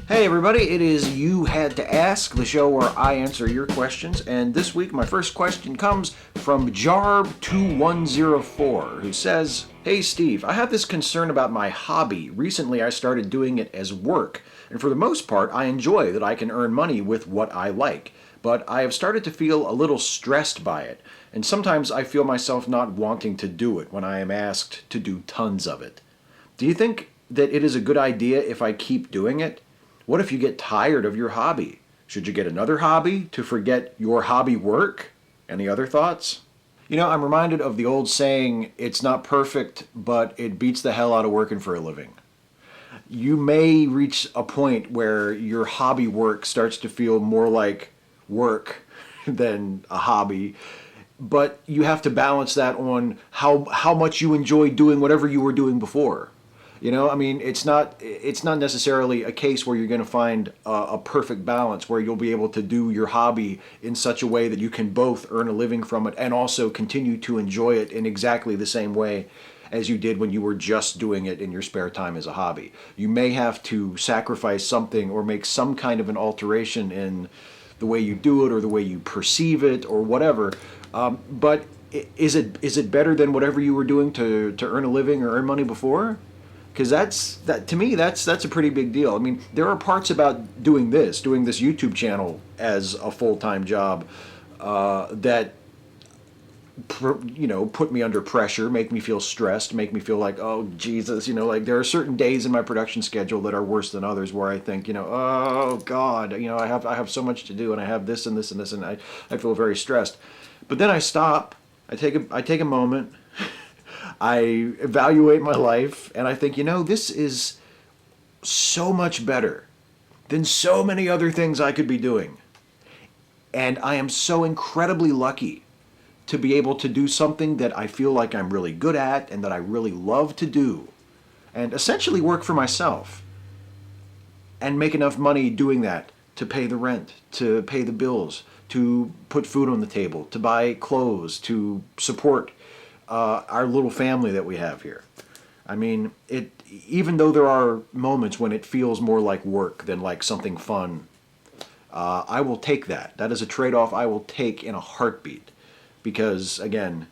Hey everybody, it is You Had to Ask, the show where I answer your questions. And this week, my first question comes from Jarb2104, who says, Hey Steve, I have this concern about my hobby. Recently, I started doing it as work. And for the most part, I enjoy that I can earn money with what I like. But I have started to feel a little stressed by it. And sometimes I feel myself not wanting to do it when I am asked to do tons of it. Do you think that it is a good idea if I keep doing it? What if you get tired of your hobby? Should you get another hobby to forget your hobby work? Any other thoughts? You know, I'm reminded of the old saying, it's not perfect, but it beats the hell out of working for a living. You may reach a point where your hobby work starts to feel more like work than a hobby, but you have to balance that on how much you enjoy doing whatever you were doing before. You know, I mean, it's not necessarily a case where you're going to find a perfect balance where you'll be able to do your hobby in such a way that you can both earn a living from it and also continue to enjoy it in exactly the same way as you did when you were just doing it in your spare time as a hobby. You may have to sacrifice something or make some kind of an alteration in the way you do it or the way you perceive it or whatever. But is it better than whatever you were doing to earn a living or earn money before? Because to me that's a pretty big deal. I mean, there are parts about doing this YouTube channel as a full-time job that put me under pressure, make me feel stressed, make me feel like, oh Jesus, like there are certain days in my production schedule that are worse than others where I think, oh God, I have so much to do and I have this and this and this and I feel very stressed. But then I stop, I take a moment, I evaluate my life, and I think, this is so much better than so many other things I could be doing. And I am so incredibly lucky to be able to do something that I feel like I'm really good at and that I really love to do, and essentially work for myself and make enough money doing that to pay the rent, to pay the bills, to put food on the table, to buy clothes, to support our little family that we have here. I mean, even though there are moments when it feels more like work than like something fun, I will take that. That is a trade-off I will take in a heartbeat because, again,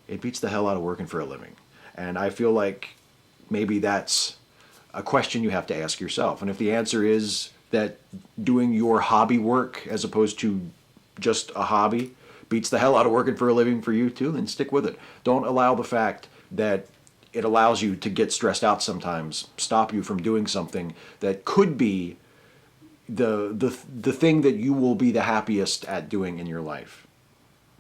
it beats the hell out of working for a living. And I feel like maybe that's a question you have to ask yourself. And if the answer is that doing your hobby work as opposed to just a hobby beats the hell out of working for a living for you too, then stick with it. Don't allow the fact that it allows you to get stressed out sometimes stop you from doing something that could be the thing that you will be the happiest at doing in your life.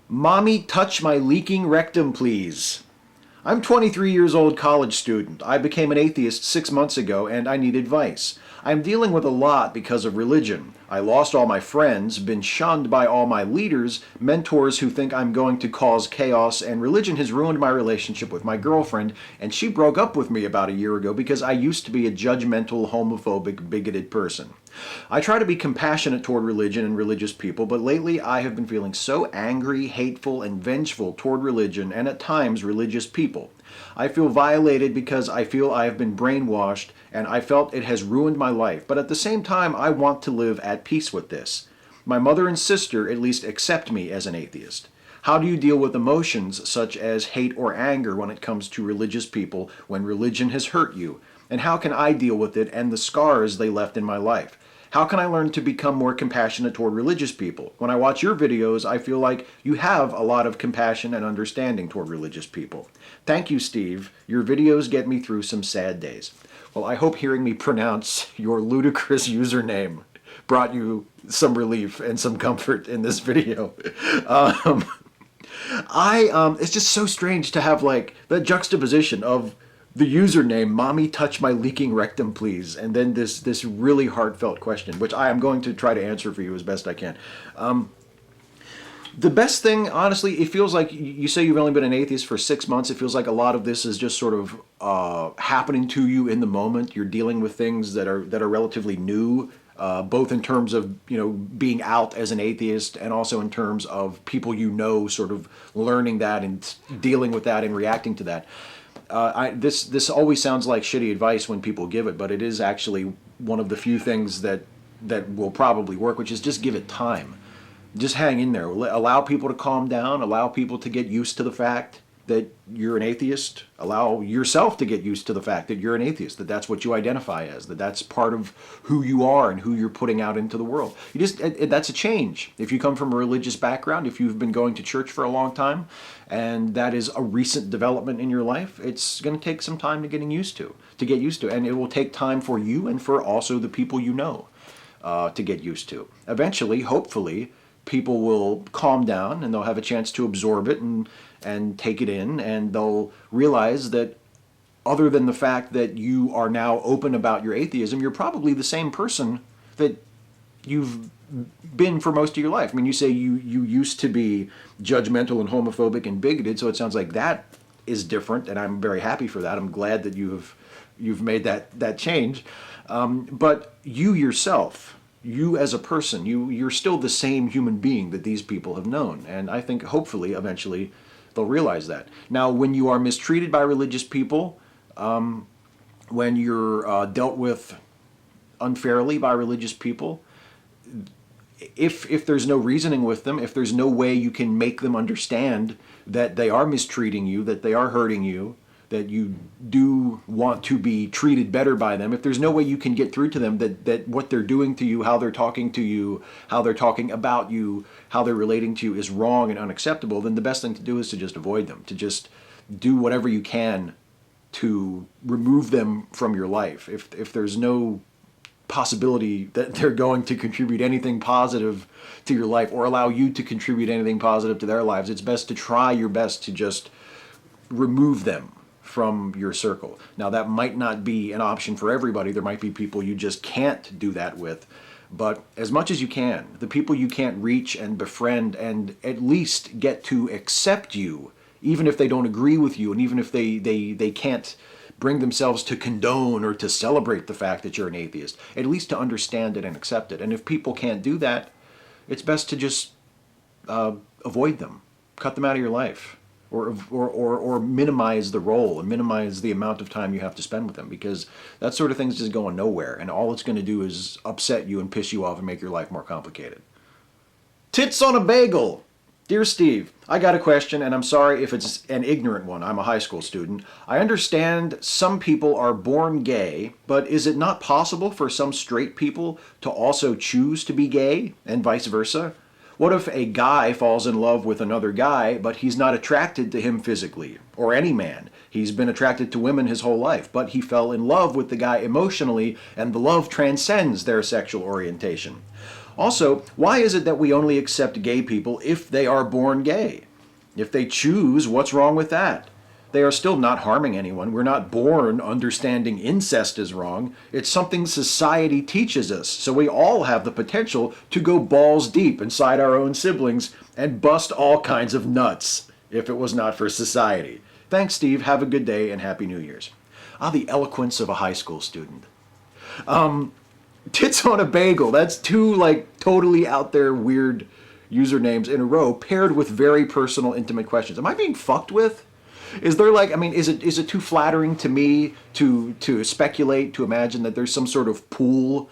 Mommy, touch my leaking rectum, please. I'm 23 years old college student. I became an atheist 6 months ago and I need advice. I'm dealing with a lot because of religion. I lost all my friends, been shunned by all my leaders, mentors who think I'm going to cause chaos, and religion has ruined my relationship with my girlfriend, and she broke up with me about a year ago because I used to be a judgmental, homophobic, bigoted person. I try to be compassionate toward religion and religious people, but lately I have been feeling so angry, hateful, and vengeful toward religion and at times religious people. I feel violated because I feel I have been brainwashed and I felt it has ruined my life, but at the same time I want to live at peace with this. My mother and sister at least accept me as an atheist. How do you deal with emotions such as hate or anger when it comes to religious people when religion has hurt you? And how can I deal with it and the scars they left in my life? How can I learn to become more compassionate toward religious people? When I watch your videos, I feel like you have a lot of compassion and understanding toward religious people. Thank you, Steve. Your videos get me through some sad days. Well, I hope hearing me pronounce your ludicrous username brought you some relief and some comfort in this video. It's just so strange to have like that juxtaposition of the username, mommy touch my leaking rectum please, and then this really heartfelt question, which I am going to try to answer for you as best I can. The best thing, honestly, it feels like you say you've only been an atheist for 6 months. It feels like a lot of this is just sort of happening to you in the moment. You're dealing with things that are relatively new, both in terms of being out as an atheist and also in terms of people sort of learning that and dealing with that and reacting to that. This always sounds like shitty advice when people give it, but it is actually one of the few things that will probably work, which is just give it time. Just hang in there. Allow people to calm down. Allow people to get used to the fact that you're an atheist. Allow yourself to get used to the fact that you're an atheist, that that's what you identify as, that that's part of who you are and who you're putting out into the world. That's a change. If you come from a religious background, if you've been going to church for a long time, and that is a recent development in your life, it's going to take some time to get used to, and it will take time for you and for also the people you know to get used to. Eventually, hopefully, people will calm down and they'll have a chance to absorb it and take it in, and they'll realize that other than the fact that you are now open about your atheism, you're probably the same person that you've been for most of your life. I mean, you say you used to be judgmental and homophobic and bigoted, so it sounds like that is different, and I'm very happy for that. I'm glad that you've made that change. But you yourself, you as a person, you're still the same human being that these people have known. And I think hopefully eventually they'll realize that. Now, when you are mistreated by religious people, when you're dealt with unfairly by religious people, if there's no reasoning with them, if there's no way you can make them understand that they are mistreating you, that they are hurting you, that you do want to be treated better by them, if there's no way you can get through to them that what they're doing to you, how they're talking to you, how they're talking about you, how they're relating to you is wrong and unacceptable, then the best thing to do is to just avoid them, to just do whatever you can to remove them from your life. If there's no possibility that they're going to contribute anything positive to your life or allow you to contribute anything positive to their lives, it's best to try your best to just remove them from your circle. Now, that might not be an option for everybody. There might be people you just can't do that with. But as much as you can, the people you can't reach and befriend and at least get to accept you, even if they don't agree with you, and even if they can't bring themselves to condone or to celebrate the fact that you're an atheist, at least to understand it and accept it. And if people can't do that, it's best to just avoid them, cut them out of your life. Or minimize the role and minimize the amount of time you have to spend with them, because that sort of thing's just going nowhere, and all it's going to do is upset you and piss you off and make your life more complicated. Tits on a bagel! Dear Steve, I got a question, and I'm sorry if it's an ignorant one. I'm a high school student. I understand some people are born gay, but is it not possible for some straight people to also choose to be gay, and vice versa? What if a guy falls in love with another guy, but he's not attracted to him physically, or any man? He's been attracted to women his whole life, but he fell in love with the guy emotionally, and the love transcends their sexual orientation. Also, why is it that we only accept gay people if they are born gay? If they choose, what's wrong with that? They are still not harming anyone. We're not born understanding incest is wrong. It's something society teaches us. So we all have the potential to go balls deep inside our own siblings and bust all kinds of nuts if it was not for society. Thanks, Steve. Have a good day and Happy New Year's. Ah, the eloquence of a high school student. Tits on a bagel. That's two totally out there weird usernames in a row paired with very personal, intimate questions. Am I being fucked with? Is there is it too flattering to me to speculate, to imagine that there's some sort of pool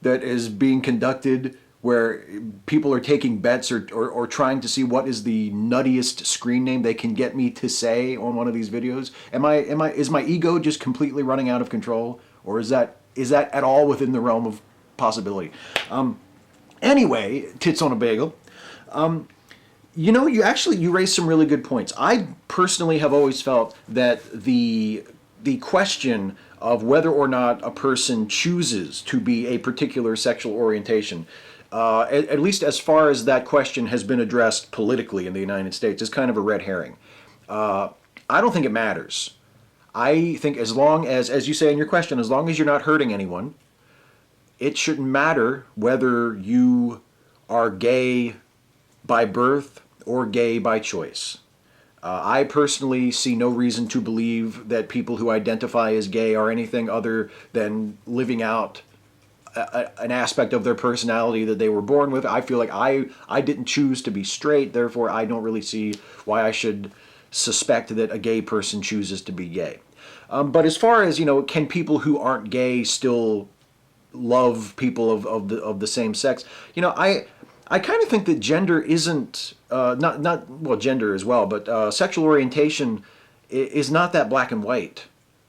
that is being conducted where people are taking bets or trying to see what is the nuttiest screen name they can get me to say on one of these videos? Is my ego just completely running out of control, or is that at all within the realm of possibility? Anyway, tits on a bagel. You raised some really good points. I personally have always felt that the question of whether or not a person chooses to be a particular sexual orientation, at least as far as that question has been addressed politically in the United States, is kind of a red herring. I don't think it matters. I think as long as you say in your question, as long as you're not hurting anyone, it shouldn't matter whether you are gay by birth or gay by choice. I personally see no reason to believe that people who identify as gay are anything other than living out an aspect of their personality that they were born with. I feel like I didn't choose to be straight, therefore I don't really see why I should suspect that a gay person chooses to be gay. But as far as, can people who aren't gay still love people of the same sex. I kind of think that gender isn't not well, gender as well, but sexual orientation is not that black and white,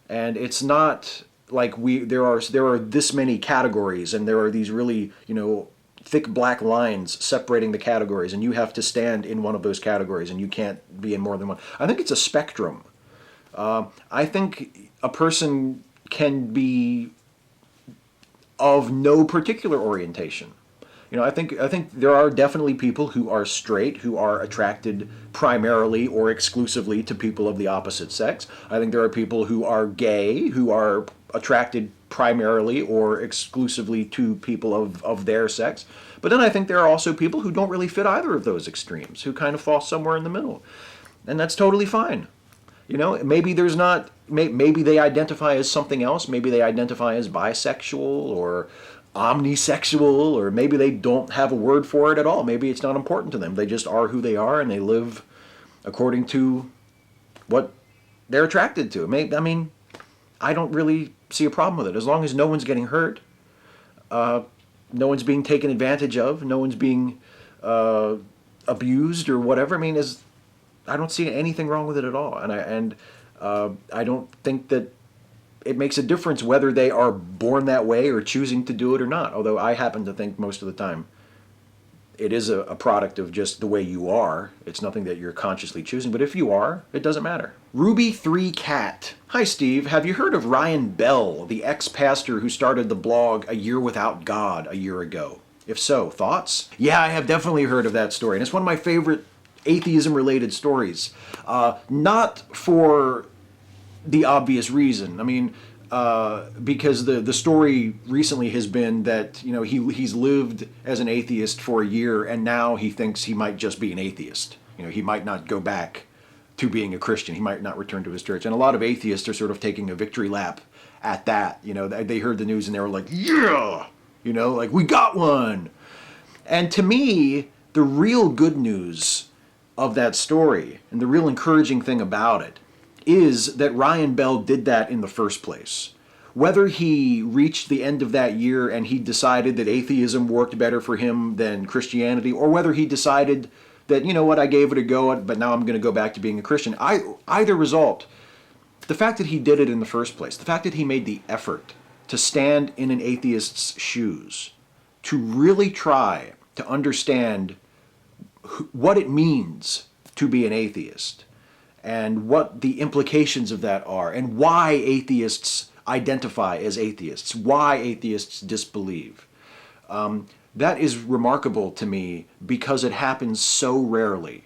and it's not like there are this many categories, and there are these really thick black lines separating the categories, and you have to stand in one of those categories, and you can't be in more than one. I think it's a spectrum. I think a person can be of no particular orientation. I think there are definitely people who are straight, who are attracted primarily or exclusively to people of the opposite sex. I think there are people who are gay, who are attracted primarily or exclusively to people of their sex. But then I think there are also people who don't really fit either of those extremes, who kind of fall somewhere in the middle. And that's totally fine. Maybe there's not, maybe they identify as something else. Maybe they identify as bisexual or omnisexual, or maybe they don't have a word for it at all. Maybe it's not important to them. They just are who they are, and they live according to what they're attracted to. I don't really see a problem with it, as long as no one's getting hurt, no one's being taken advantage of, no one's being abused or whatever. I don't see anything wrong with it at all, and I don't think that it makes a difference whether they are born that way or choosing to do it or not. Although I happen to think most of the time it is a product of just the way you are. It's nothing that you're consciously choosing. But if you are, it doesn't matter. Ruby3Cat. Hi, Steve. Have you heard of Ryan Bell, the ex-pastor who started the blog A Year Without God a year ago? If so, thoughts? Yeah, I have definitely heard of that story. And it's one of my favorite atheism-related stories. Not for the obvious reason. Because the story recently has been that he's lived as an atheist for a year, and now he thinks he might just be an atheist. He might not go back to being a Christian. He might not return to his church. And a lot of atheists are sort of taking a victory lap at that. They heard the news and they were like, yeah, like, we got one. And to me, the real good news of that story, and the real encouraging thing about it, is that Ryan Bell did that in the first place. Whether he reached the end of that year and he decided that atheism worked better for him than Christianity, or whether he decided that, I gave it a go, but now I'm going to go back to being a Christian. Either result, the fact that he did it in the first place, the fact that he made the effort to stand in an atheist's shoes, to really try to understand what it means to be an atheist, and what the implications of that are, and why atheists identify as atheists, why atheists disbelieve. That is remarkable to me because it happens so rarely.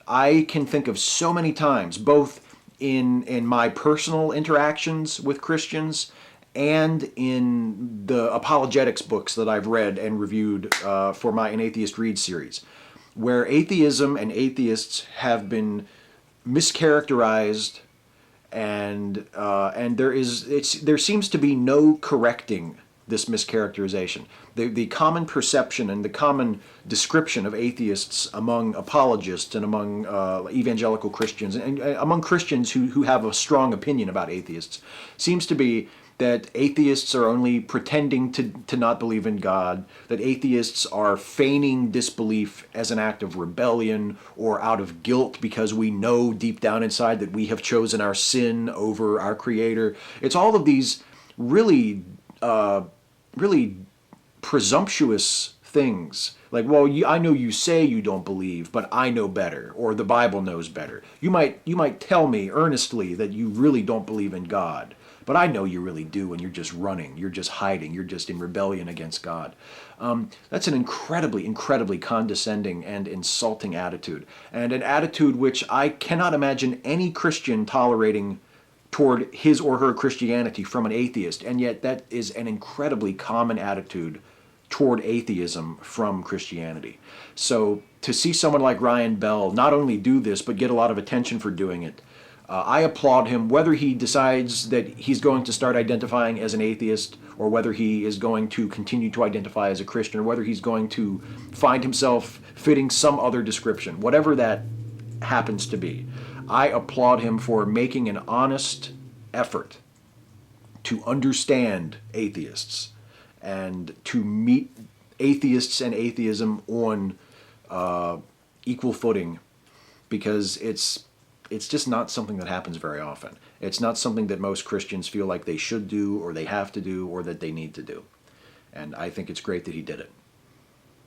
I can think of so many times, both in my personal interactions with Christians and in the apologetics books that I've read and reviewed for my An Atheist Reads series, where atheism and atheists have been mischaracterized, and there seems to be no correcting this mischaracterization. The common perception and the common description of atheists among apologists and among evangelical Christians and among Christians who have a strong opinion about atheists seems to be that atheists are only pretending to not believe in God, that atheists are feigning disbelief as an act of rebellion or out of guilt because we know deep down inside that we have chosen our sin over our Creator. It's all of these really presumptuous things. Like, well, I know you say you don't believe, but I know better, or the Bible knows better. You might tell me earnestly that you really don't believe in God, but I know you really do, and you're just running, you're just hiding, you're just in rebellion against God. That's an incredibly, incredibly condescending and insulting attitude, and an attitude which I cannot imagine any Christian tolerating toward his or her Christianity from an atheist, and yet that is an incredibly common attitude toward atheism from Christianity. So to see someone like Ryan Bell not only do this, but get a lot of attention for doing it, I applaud him, whether he decides that he's going to start identifying as an atheist, or whether he is going to continue to identify as a Christian, or whether he's going to find himself fitting some other description, whatever that happens to be. I applaud him for making an honest effort to understand atheists and to meet atheists and atheism on equal footing, because it's just not something that happens very often. It's not something that most Christians feel like they should do, or they have to do, or that they need to do. And I think it's great that he did it.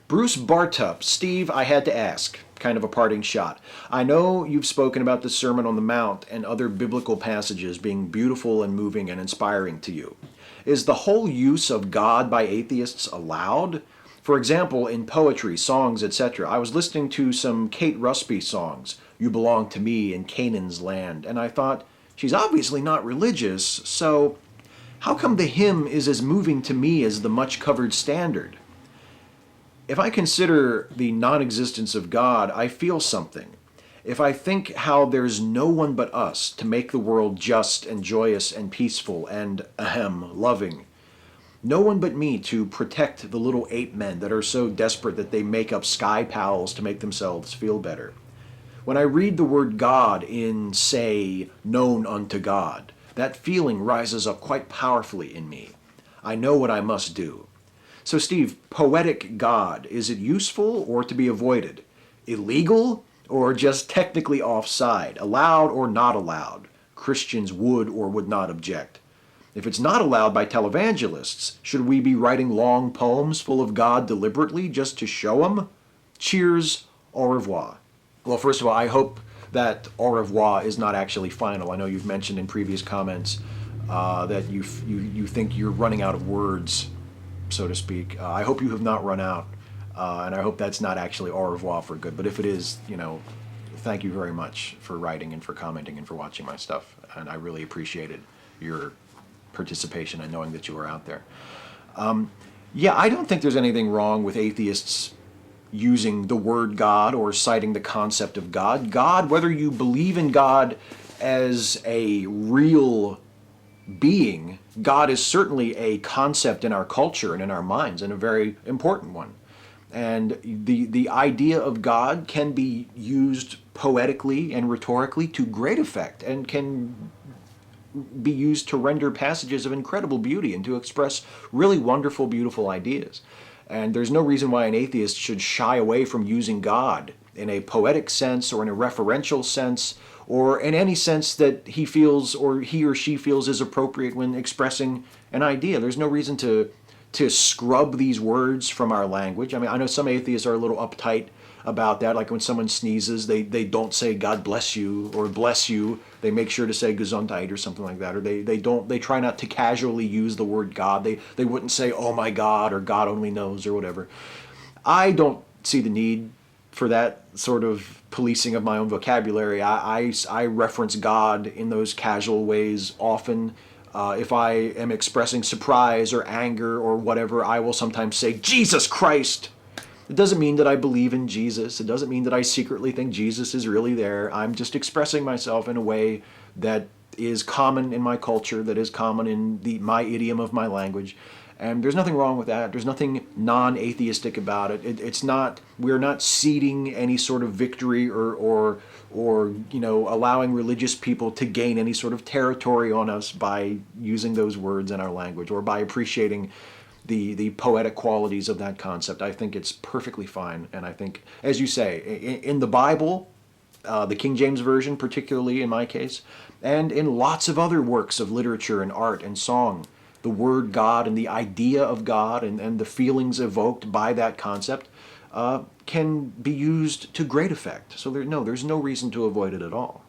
Bruce Bartup, Steve, I had to ask, kind of a parting shot. I know you've spoken about the Sermon on the Mount and other biblical passages being beautiful and moving and inspiring to you. Is the whole use of God by atheists allowed? For example, in poetry, songs, etc. I was listening to some Kate Rusby songs, You Belong to Me in Canaan's Land, and I thought, she's obviously not religious, so how come the hymn is as moving to me as the much-covered standard? If I consider the non-existence of God, I feel something. If I think how there's no one but us to make the world just and joyous and peaceful and, loving, no one but me to protect the little ape men that are so desperate that they make up sky pals to make themselves feel better. When I read the word God in, say, known unto God, that feeling rises up quite powerfully in me. I know what I must do. So Steve, poetic God, is it useful or to be avoided? Illegal or just technically offside? Allowed or not allowed? Christians would or would not object. If it's not allowed by televangelists, should we be writing long poems full of God deliberately just to show him? Cheers, au revoir. Well, first of all, I hope that au revoir is not actually final. I know you've mentioned in previous comments that you think you're running out of words, so to speak. I hope you have not run out, and I hope that's not actually au revoir for good. But if it is, thank you very much for writing and for commenting and for watching my stuff. And I really appreciated your participation and knowing that you were out there. Yeah, I don't think there's anything wrong with atheists using the word God or citing the concept of God. God, whether you believe in God as a real being, God is certainly a concept in our culture and in our minds, and a very important one. And the idea of God can be used poetically and rhetorically to great effect, and can be used to render passages of incredible beauty and to express really wonderful, beautiful ideas. And there's no reason why an atheist should shy away from using God in a poetic sense or in a referential sense, or in any sense that he feels or he or she feels is appropriate when expressing an idea. There's no reason to scrub these words from our language. I mean, I know some atheists are a little uptight about that, like when someone sneezes, they don't say God bless you or bless you. They make sure to say Gesundheit or something like that, or they try not to casually use the word God. They wouldn't say oh my God or God only knows or whatever. I don't see the need for that sort of policing of my own vocabulary. I reference God in those casual ways often. If I am expressing surprise or anger or whatever, I will sometimes say Jesus Christ. It doesn't mean that I believe in Jesus. It doesn't mean that I secretly think Jesus is really there. I'm just expressing myself in a way that is common in my culture, that is common in my idiom of my language. And there's nothing wrong with that. There's nothing non-atheistic about it. We're not ceding any sort of victory or allowing religious people to gain any sort of territory on us by using those words in our language, or by appreciating the poetic qualities of that concept. I think it's perfectly fine. And I think, as you say, in the Bible, the King James Version particularly in my case, and in lots of other works of literature and art and song, the word God and the idea of God and the feelings evoked by that concept can be used to great effect. So there's no reason to avoid it at all.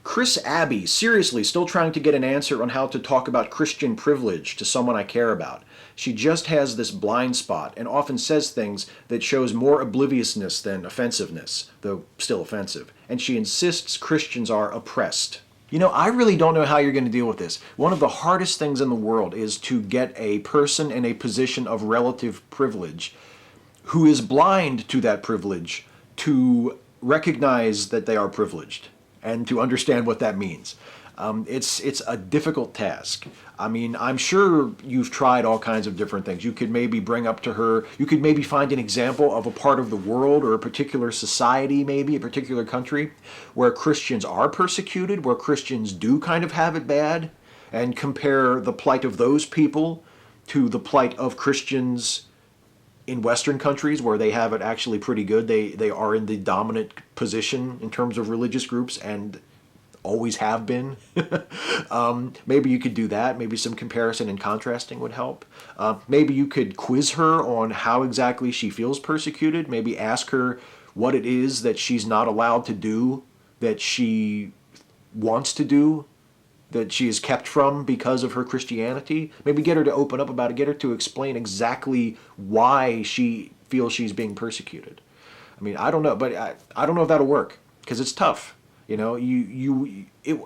Chris Abbey, seriously, still trying to get an answer on how to talk about Christian privilege to someone I care about. She just has this blind spot and often says things that shows more obliviousness than offensiveness, though still offensive. And she insists Christians are oppressed. I really don't know how you're going to deal with this. One of the hardest things in the world is to get a person in a position of relative privilege who is blind to that privilege to recognize that they are privileged and to understand what that means. It's a difficult task. I mean, I'm sure you've tried all kinds of different things. You could maybe bring up to her, you could maybe find an example of a part of the world or a particular society, maybe a particular country, where Christians are persecuted, where Christians do kind of have it bad, and compare the plight of those people to the plight of Christians in Western countries where they have it actually pretty good. They are in the dominant position in terms of religious groups and always have been. Maybe you could do that. Maybe some comparison and contrasting would help. Maybe you could quiz her on how exactly she feels persecuted. Maybe ask her what it is that she's not allowed to do that she wants to do, that she is kept from because of her Christianity. Maybe get her to open up about it, get her to explain exactly why she feels she's being persecuted. I mean, I don't know, but I don't know if that'll work, because it's tough. You know,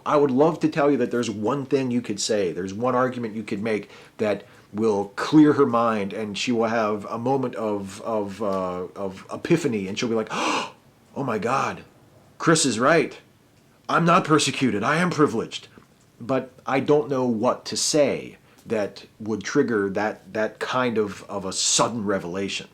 I would love to tell you that there's one thing you could say, there's one argument you could make that will clear her mind, and she will have a moment of epiphany, and she'll be like, oh my God, Chris is right. I'm not persecuted. I am privileged. But I don't know what to say that would trigger that kind of a sudden revelation.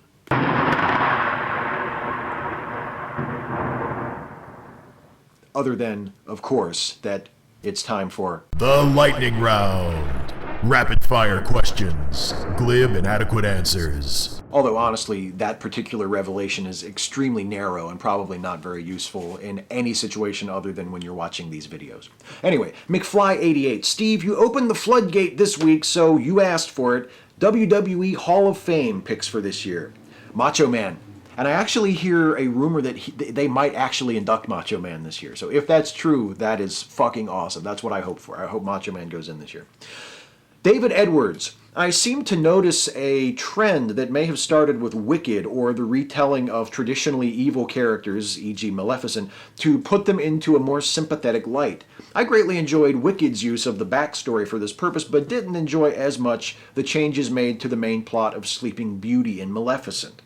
Other than, of course, that it's time for the lightning round. Rapid fire questions, glib and adequate answers. Although honestly, that particular revelation is extremely narrow and probably not very useful in any situation other than when you're watching these videos. Anyway, McFly88, Steve, you opened the floodgate this week, so you asked for it. WWE Hall of Fame picks for this year. Macho Man. And I actually hear a rumor that they might actually induct Macho Man this year. So if that's true, that is fucking awesome. That's what I hope for. I hope Macho Man goes in this year. David Edwards, I seem to notice a trend that may have started with Wicked or the retelling of traditionally evil characters, e.g. Maleficent, to put them into a more sympathetic light. I greatly enjoyed Wicked's use of the backstory for this purpose, but didn't enjoy as much the changes made to the main plot of Sleeping Beauty in Maleficent.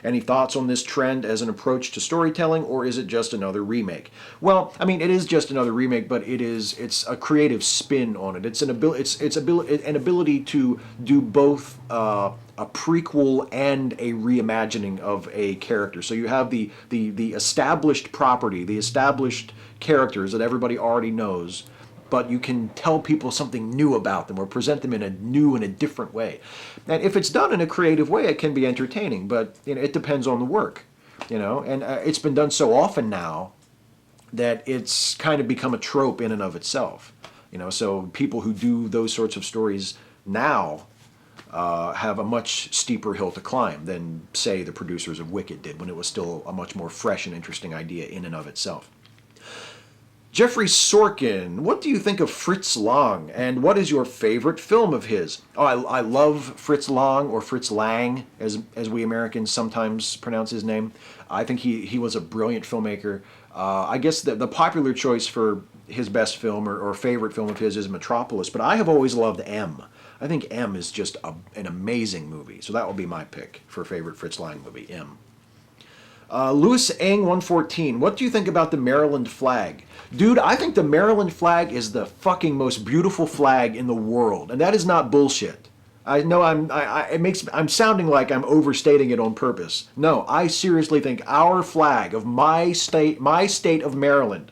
Any thoughts on this trend as an approach to storytelling, or is it just another remake? Well, I mean, it is just another remake, but it's a creative spin on it. It's an ability to do both a prequel and a reimagining of a character. So you have the established property, the established characters that everybody already knows, but you can tell people something new about them or present them in a new and a different way. And if it's done in a creative way, it can be entertaining, but it depends on the work, and it's been done so often now that it's kind of become a trope in and of itself. So people who do those sorts of stories now have a much steeper hill to climb than, say, the producers of Wicked did when it was still a much more fresh and interesting idea in and of itself. Jeffrey Sorkin, what do you think of Fritz Lang, and what is your favorite film of his? Oh, I love Fritz Lang, or Fritz Lang, as we Americans sometimes pronounce his name. I think he was a brilliant filmmaker. I guess the popular choice for his best film or favorite film of his is Metropolis, but I have always loved M. I think M is just an amazing movie, so that will be my pick for favorite Fritz Lang movie, M. Louis Ang 114, what do you think about the Maryland flag? Dude, I think the Maryland flag is the fucking most beautiful flag in the world, and that is not bullshit. I know I'm sounding like I'm overstating it on purpose. No, I seriously think our flag of my state of Maryland,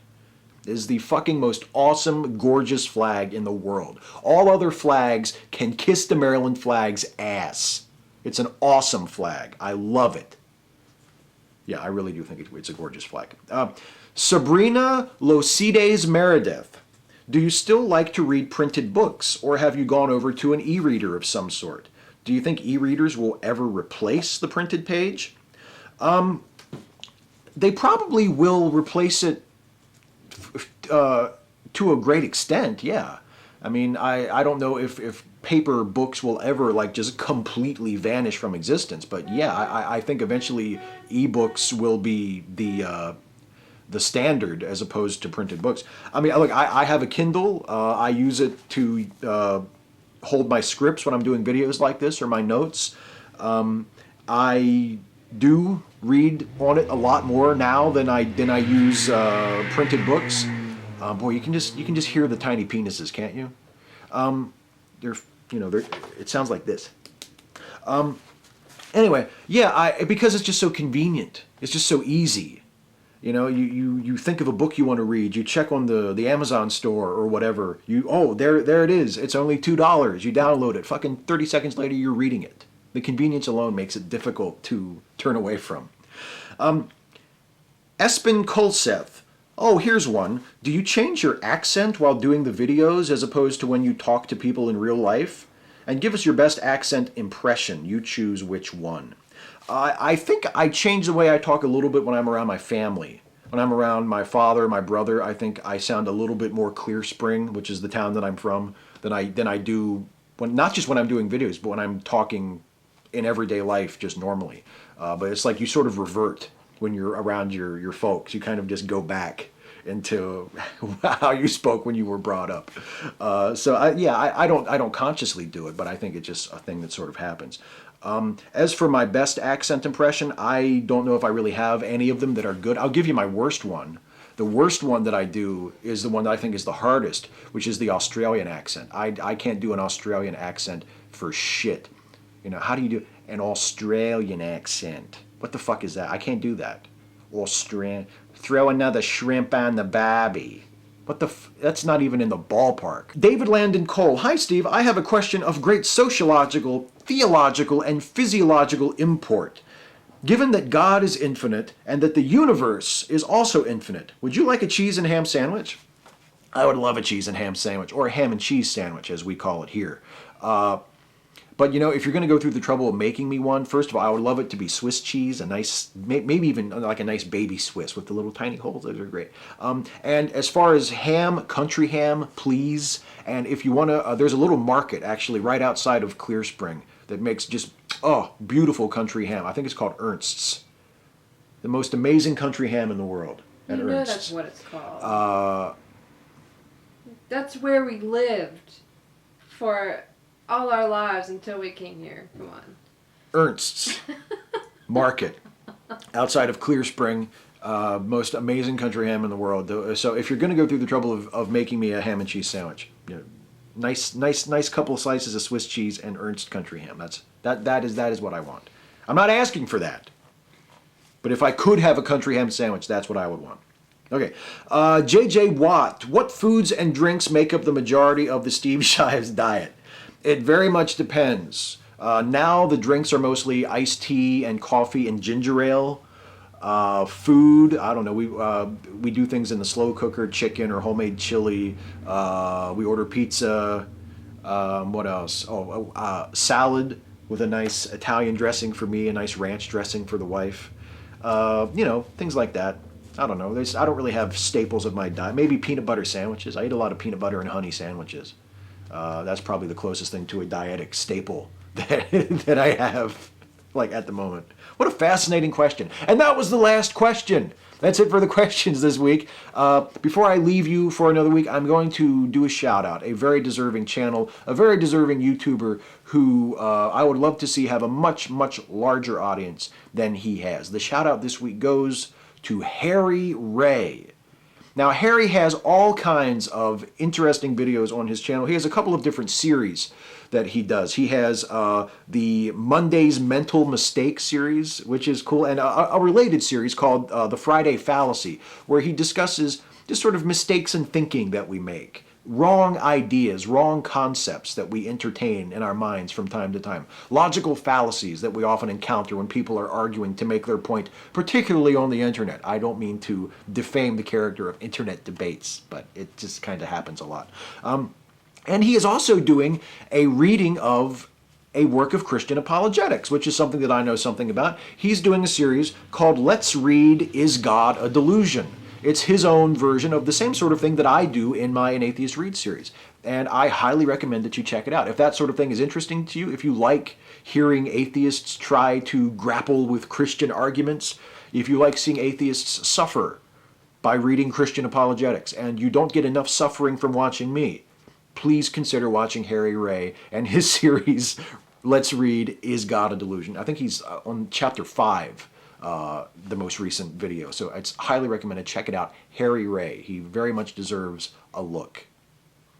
is the fucking most awesome, gorgeous flag in the world. All other flags can kiss the Maryland flag's ass. It's an awesome flag. I love it. Yeah, I really do think it's a gorgeous flag. Sabrina Locides Meredith, do you still like to read printed books, or have you gone over to an e-reader of some sort? Do you think e-readers will ever replace the printed page? They probably will replace it to a great extent, yeah. I mean, I don't know if paper books will ever just completely vanish from existence, but yeah, I think eventually ebooks will be the standard as opposed to printed books. I mean, look, I have a Kindle. I use it to hold my scripts when I'm doing videos like this, or my notes. I do read on it a lot more now than I use printed books. Boy, you can just hear the tiny penises, can't you? It sounds like this. Anyway, yeah, because it's just so convenient. It's just so easy. You know, you think of a book you want to read. You check on the Amazon store or whatever. There it is. It's only $2. You download it. Fucking 30 seconds later, you're reading it. The convenience alone makes it difficult to turn away from. Espen Kolseth. Oh, here's one. Do you change your accent while doing the videos as opposed to when you talk to people in real life? And give us your best accent impression. You choose which one. I think I change the way I talk a little bit when I'm around my family. When I'm around my father, my brother, I think I sound a little bit more Clear Spring, which is the town that I'm from, than I do when, not just when I'm doing videos, but when I'm talking in everyday life just normally. But it's like you sort of revert when you're around your folks. You kind of just go back into how you spoke when you were brought up. I don't consciously do it, but I think it's just a thing that sort of happens. As for my best accent impression, I don't know if I really have any of them that are good. I'll give you my worst one. The worst one that I do is the one that I think is the hardest, which is the Australian accent. I can't do an Australian accent for shit. You know, how do you do an Australian accent? What the fuck is that? I can't do that. Throw another shrimp on the barbie. That's not even in the ballpark. David Landon Cole. Hi, Steve. I have a question of great sociological, theological, and physiological import. Given that God is infinite and that the universe is also infinite, would you like a cheese and ham sandwich? I would love a cheese and ham sandwich, or a ham and cheese sandwich, as we call it here. But, you know, if you're going to go through the trouble of making me one, first of all, I would love it to be Swiss cheese, a nice, maybe even like a nice baby Swiss with the little tiny holes. Those are great. And as far as ham, country ham, please. And if you want to, there's a little market actually right outside of Clear Spring that makes just, beautiful country ham. I think it's called Ernst's. The most amazing country ham in the world. You know that's what it's called. That's where we lived for all our lives until we came here. Come on. Ernst's Market outside of Clear Spring. Most amazing country ham in the world. So if you're going to go through the trouble of making me a ham and cheese sandwich, you know, nice couple of slices of Swiss cheese and Ernst country ham. That is what I want. I'm not asking for that. But if I could have a country ham sandwich, that's what I would want. Okay. JJ Watt. What foods and drinks make up the majority of the Steve Shives diet? It very much depends. Now the drinks are mostly iced tea and coffee and ginger ale. Food, I don't know. We do things in the slow cooker, chicken or homemade chili. We order pizza. What else? Salad with a nice Italian dressing for me, a nice ranch dressing for the wife. Things like that. I don't know. I don't really have staples of my diet. Maybe peanut butter sandwiches. I eat a lot of peanut butter and honey sandwiches. That's probably the closest thing to a dietic staple that I have, like, at the moment. What a fascinating question. And that was the last question. That's it for the questions this week. Before I leave you for another week, I'm going to do a shout out. A very deserving channel, a very deserving YouTuber who I would love to see have a much, much larger audience than he has. The shout out this week goes to Harry Ray. Now, Harry has all kinds of interesting videos on his channel. He has a couple of different series that he does. He has the Monday's Mental Mistake series, which is cool, and a related series called The Friday Fallacy, where he discusses just sort of mistakes in thinking that we make. Wrong ideas, wrong concepts that we entertain in our minds from time to time. Logical fallacies that we often encounter when people are arguing to make their point, particularly on the internet. I don't mean to defame the character of internet debates, but it just kind of happens a lot. And he is also doing a reading of a work of Christian apologetics, which is something that I know something about. He's doing a series called Let's Read, Is God a Delusion? It's his own version of the same sort of thing that I do in my An Atheist Read series. And I highly recommend that you check it out. If that sort of thing is interesting to you, if you like hearing atheists try to grapple with Christian arguments, if you like seeing atheists suffer by reading Christian apologetics, and you don't get enough suffering from watching me, please consider watching Harry Ray and his series, Let's Read, Is God a Delusion? I think he's on chapter 5. The most recent video. So it's highly recommended. Check it out. Harry Ray. He very much deserves a look.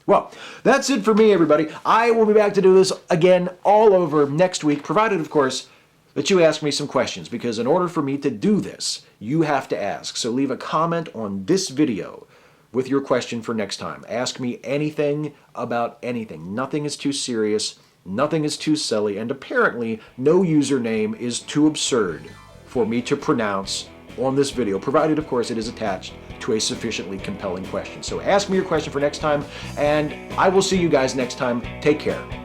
Well, that's it for me, everybody. I will be back to do this again all over next week, provided, of course, that you ask me some questions, because in order for me to do this, you have to ask. So leave a comment on this video with your question for next time. Ask me anything about anything. Nothing is too serious, nothing is too silly, and apparently no username is too absurd for me to pronounce on this video, provided of course it is attached to a sufficiently compelling question. So ask me your question for next time, and I will see you guys next time. Take care.